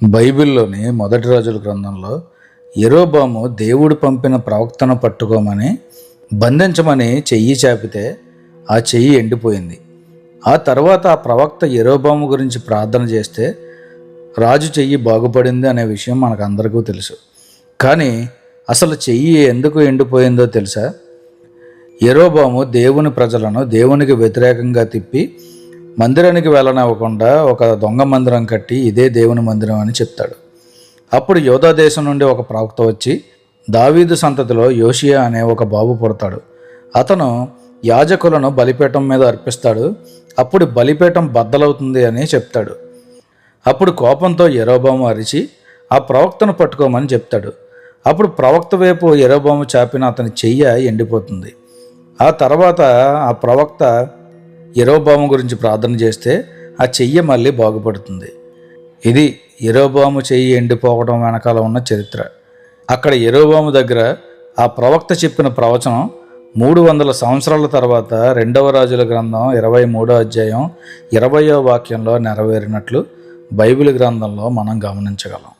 బైబిల్లోని మొదటి రాజుల గ్రంథంలో యెరోబాము దేవుడు పంపిన ప్రవక్తను పట్టుకోమని బంధించమని చెయ్యి చాపితే ఆ చెయ్యి ఎండిపోయింది. ఆ తర్వాత ఆ ప్రవక్త యెరోబాము గురించి ప్రార్థన చేస్తే రాజు చెయ్యి బాగుపడింది అనే విషయం మనకందరికీ తెలుసు. కానీ అసలు చెయ్యి ఎందుకు ఎండిపోయిందో తెలుసా? యెరోబాము దేవుని ప్రజలను దేవునికి వ్యతిరేకంగా తిప్పి మందిరానికి వెళ్ళనివ్వకుండా ఒక దొంగ మందిరం కట్టి ఇదే దేవుని మందిరం అని చెప్తాడు. అప్పుడు యోధా దేశం నుండి ఒక ప్రవక్త వచ్చి దావీదు సంతతిలో యోషియా అనే ఒక బాబు పుడతాడు. అతను యాజకులను బలిపీఠం మీద అర్పిస్తాడు. అప్పుడు బలిపీఠం బద్దలవుతుంది అని చెప్తాడు. అప్పుడు కోపంతో యెరోబాము అరిచి ఆ ప్రవక్తను పట్టుకోమని చెప్తాడు. అప్పుడు ప్రవక్త వైపు యెరోబాము చాపిన అతని చెయ్య ఎండిపోతుంది. ఆ తర్వాత ఆ ప్రవక్త యెరోబాము గురించి ప్రార్థన చేస్తే ఆ చెయ్యి మళ్ళీ బాగుపడుతుంది. ఇది యెరోబాము చెయ్యి ఎండిపోవడం వెనకాల ఉన్న చరిత్ర. అక్కడ యెరోబాము దగ్గర ఆ ప్రవక్త చెప్పిన ప్రవచనం 300 సంవత్సరాల తర్వాత 2వ రాజుల గ్రంథం 23వ అధ్యాయం 20వ వాక్యంలో నెరవేరినట్లు బైబిల్ గ్రంథంలో మనం గమనించగలం.